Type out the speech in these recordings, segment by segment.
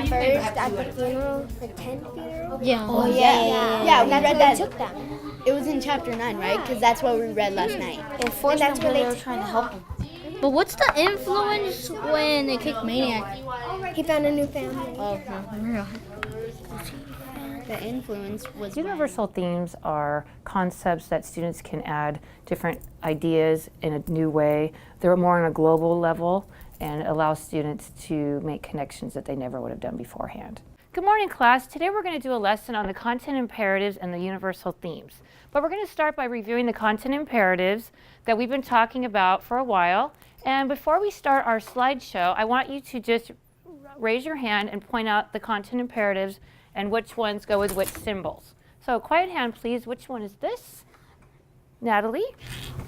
first at the funeral, the 10th funeral. Yeah. Oh, yeah, we read that. Took them. It was in chapter 9, right? Because that's what we read last night. And that's where they were trying to help him. But what's the influence when they kick Maniac? He found a new family. The influence was Universal themes are concepts that students can add different ideas in a new way. They're more on a global level and allow students to make connections that they never would have done beforehand. Good morning, class. Today we're going to do a lesson on the content imperatives and the universal themes. But we're going to start by reviewing the content imperatives that we've been talking about for a while. And before we start our slideshow, I want you to just raise your hand and point out the content imperatives and which ones go with which symbols. So quiet hand, please. Which one is this? Natalie?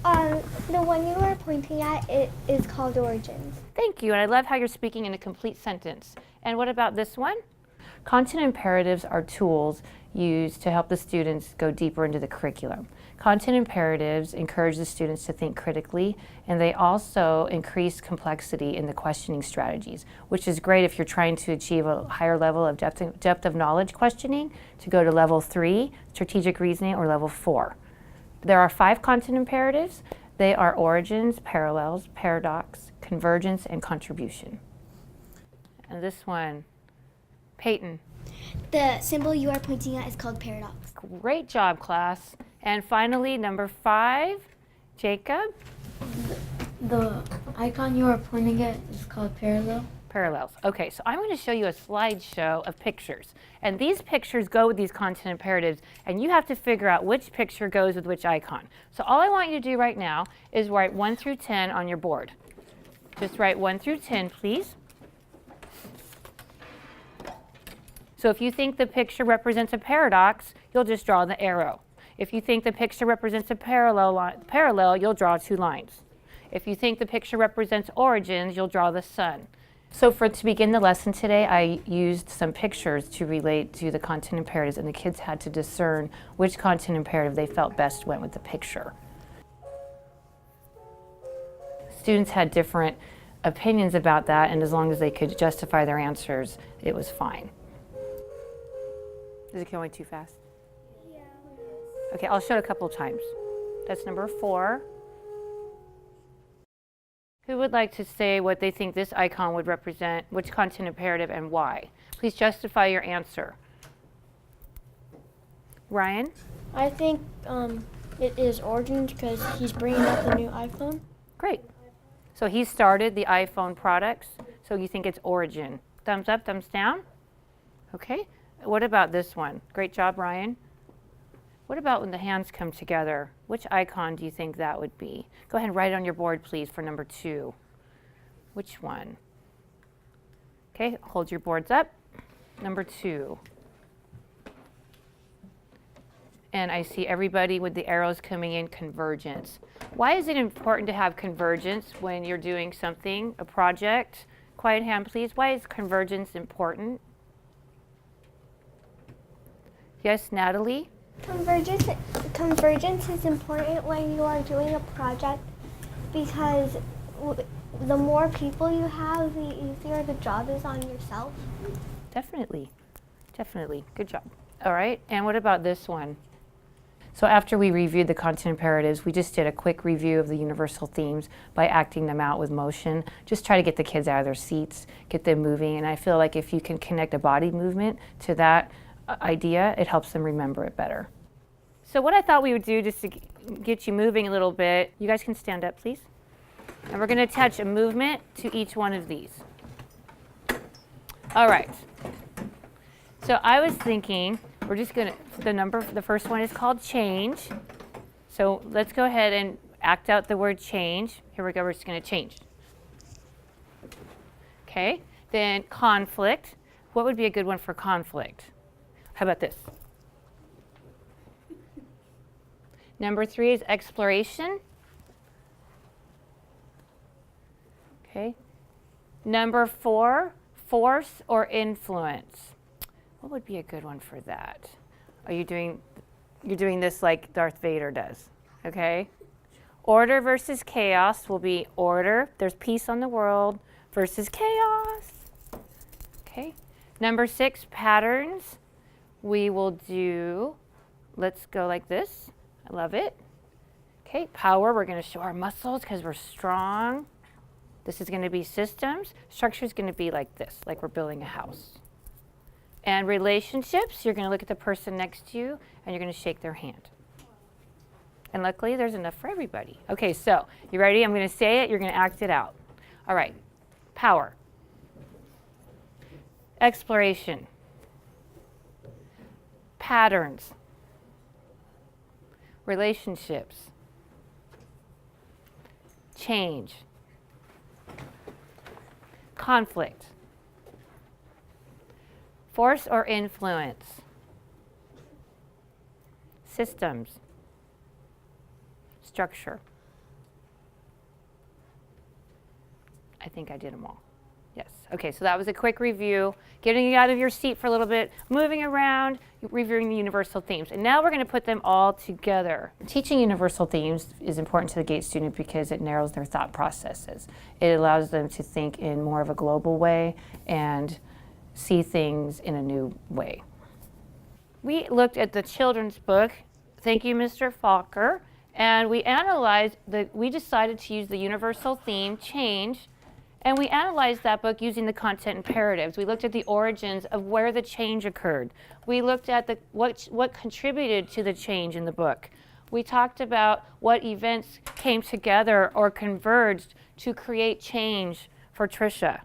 The one you were pointing at, it is called origins. Thank you, and I love how you're speaking in a complete sentence. And what about this one? Content imperatives are tools used to help the students go deeper into the curriculum. Content imperatives encourage the students to think critically, and they also increase complexity in the questioning strategies, which is great if you're trying to achieve a higher level of depth of knowledge questioning, to go to level 3, strategic reasoning, or level 4. There are 5 content imperatives. They are origins, parallels, paradox, convergence, and contribution. And this one, Peyton. The symbol you are pointing at is called paradox. Great job, class. And finally, number 5, Jacob. The icon you are pointing at is called parallel. Parallels. Okay, so I'm going to show you a slideshow of pictures. And these pictures go with these content imperatives, and you have to figure out which picture goes with which icon. So all I want you to do right now is write 1 through 10 on your board. Just write 1 through 10, please. So if you think the picture represents a paradox, you'll just draw the arrow. If you think the picture represents a parallel, you'll draw 2 lines. If you think the picture represents origins, you'll draw the sun. So to begin the lesson today, I used some pictures to relate to the content imperatives, and the kids had to discern which content imperative they felt best went with the picture. Students had different opinions about that, and as long as they could justify their answers, it was fine. Is it going too fast? Yeah. Okay, I'll show it a couple of times. That's number 4. Who would like to say what they think this icon would represent, which content imperative, and why? Please justify your answer. Ryan? I think it is origins because he's bringing up the new iPhone. Great. So he started the iPhone products, so you think it's origin. Thumbs up, thumbs down? Okay. What about this one? Great job, Ryan. What about when the hands come together? Which icon do you think that would be? Go ahead and write it on your board, please, for number 2. Which one? Okay, hold your boards up. Number 2. And I see everybody with the arrows coming in, convergence. Why is it important to have convergence when you're doing something, a project? Quiet hand, please. Why is convergence important? Yes, Natalie? Convergence is important when you are doing a project because the more people you have, the easier the job is on yourself. Definitely. Definitely. Good job. All right. And what about this one? So after we reviewed the content imperatives, we just did a quick review of the universal themes by acting them out with motion. Just try to get the kids out of their seats, get them moving. And I feel like if you can connect a body movement to that idea, it helps them remember it better. So what I thought we would do just to get you moving a little bit, you guys can stand up, please. And we're going to attach a movement to each one of these. All right. So I was thinking, we're just going to, the first one is called change. So let's go ahead and act out the word change. Here we go, we're just going to change. Okay. Then conflict. What would be a good one for conflict? How about this? Number 3 is exploration. Okay. Number 4, force or influence. What would be a good one for that? You're doing this like Darth Vader does, okay? Order versus chaos will be order, there's peace on the world, versus chaos. Okay. Number 6, patterns. We will do, let's go like this. I love it. Okay, power, we're going to show our muscles because we're strong. This is going to be systems. Structure is going to be like this, like we're building a house. And relationships, you're going to look at the person next to you and you're going to shake their hand. And luckily, there's enough for everybody. Okay, so you ready? I'm going to say it. You're going to act it out. All right. Power. Exploration. Patterns. Relationships. Change. Conflict. Force or influence. Systems. Structure. I think I did them all. Yes. Okay, so that was a quick review, getting you out of your seat for a little bit, moving around, reviewing the universal themes. And now we're going to put them all together. Teaching universal themes is important to the GATE student because it narrows their thought processes. It allows them to think in more of a global way and see things in a new way. We looked at the children's book, thank you, Mr. Falker, and we analyzed, we decided to use the universal theme, change, and we analyzed that book using the content imperatives. We looked at the origins of where the change occurred. We looked at what contributed to the change in the book. We talked about what events came together or converged to create change for Tricia.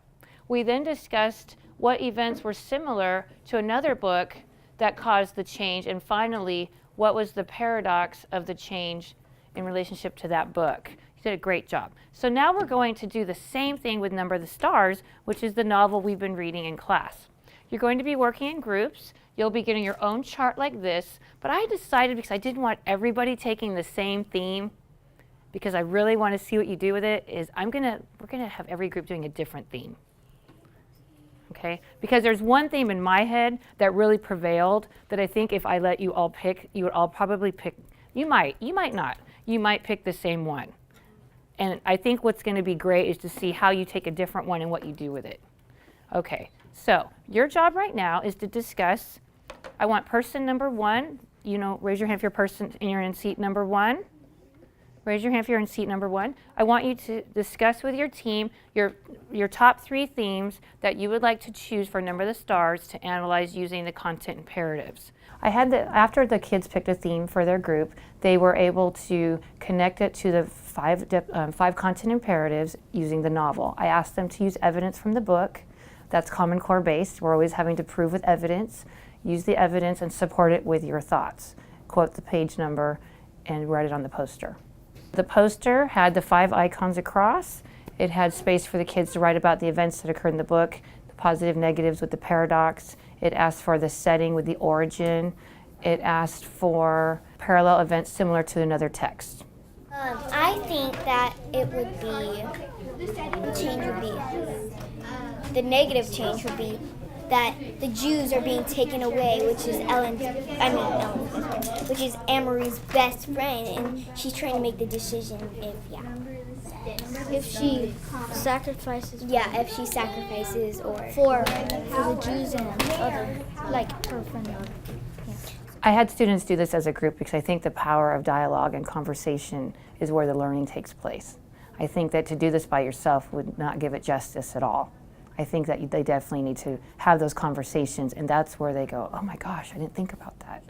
We then discussed what events were similar to another book that caused the change, and finally, what was the paradox of the change in relationship to that book. You did a great job. So now we're going to do the same thing with Number the Stars, which is the novel we've been reading in class. You're going to be working in groups. You'll be getting your own chart like this, but I decided, because I didn't want everybody taking the same theme, because I really want to see what you do with it, is we're gonna have every group doing a different theme. Okay? Because there's one theme in my head that really prevailed that I think if I let you all pick, you would all probably pick, you might not. You might pick the same one. And I think what's going to be great is to see how you take a different one and what you do with it. Okay, so your job right now is to discuss, I want person number 1, raise your hand if you're in seat number 1. Raise your hand if you're in seat number 1. I want you to discuss with your team your top 3 themes that you would like to choose for Number the Stars to analyze using the content imperatives. After the kids picked a theme for their group, they were able to connect it to the 5 content imperatives using the novel. I asked them to use evidence from the book. That's Common Core based. We're always having to prove with evidence. Use the evidence and support it with your thoughts. Quote the page number and write it on the poster. The poster had the 5 icons across. It had space for the kids to write about the events that occurred in the book, the positive, negatives with the paradox. It asked for the setting with the origin. It asked for parallel events similar to another text. I think that it would be, the change would be, the negative change would be that the Jews are being taken away, which is which is Amory's best friend, and she's trying to make the decision If she sacrifices. Yeah, if she sacrifices or For the Jews and other, like her friend. I had students do this as a group because I think the power of dialogue and conversation is where the learning takes place. I think that to do this by yourself would not give it justice at all. I think that they definitely need to have those conversations, and that's where they go, oh my gosh, I didn't think about that.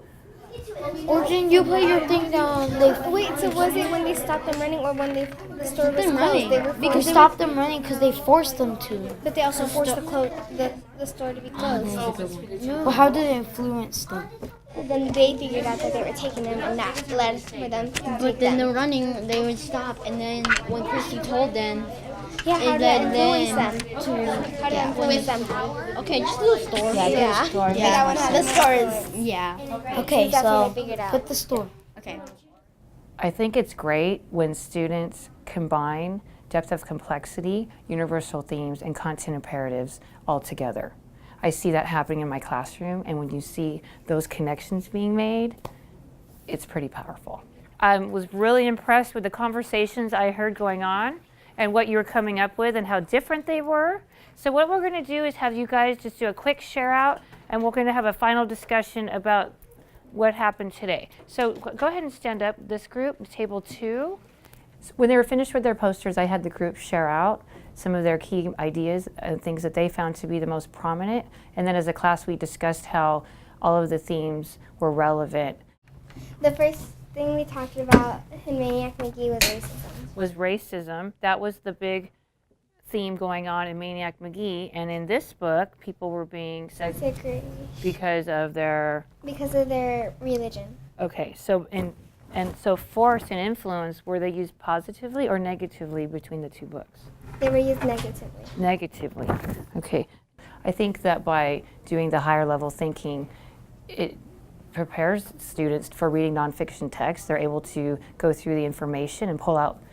Or didn't you put your thing down? Wait, so was it when they stopped them running or when the store was closed? They were Because they stopped them running because they forced them to. But they also forced the store to be closed. Well, how did it influence them? Then they figured out that they were taking them and that led for them to But take then them. the running, they would stop, and then when Christy told them, Yeah, how it did it led influence them them? to How did it influence them? okay, just do the story. The stores. Yeah. Okay, That's what so they figured out. put the store. Okay. I think it's great when students combine depth of complexity, universal themes, and content imperatives all together. I see that happening in my classroom, and when you see those connections being made, it's pretty powerful. I was really impressed with the conversations I heard going on, and what you were coming up with and how different they were. So what we're going to do is have you guys just do a quick share out, and we're going to have a final discussion about what happened today. So go ahead and stand up, this group, table 2. When they were finished with their posters, I had the group share out some of their key ideas and things that they found to be the most prominent. And then as a class, we discussed how all of the themes were relevant. The first thing we talked about in Maniac Mickey was racism. That was the big theme going on in Maniac McGee. And in this book, people were being Segregation. because of their religion. Okay, so and so force and influence, were they used positively or negatively between the two books? They were used negatively. Negatively. Okay. I think that by doing the higher level thinking, it prepares students for reading nonfiction text. They're able to go through the information and pull out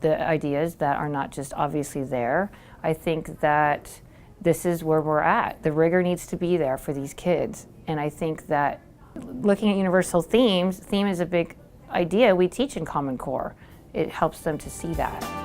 the ideas that are not just obviously there. I think that this is where we're at. The rigor needs to be there for these kids. And I think that looking at universal themes, theme is a big idea we teach in Common Core. It helps them to see that.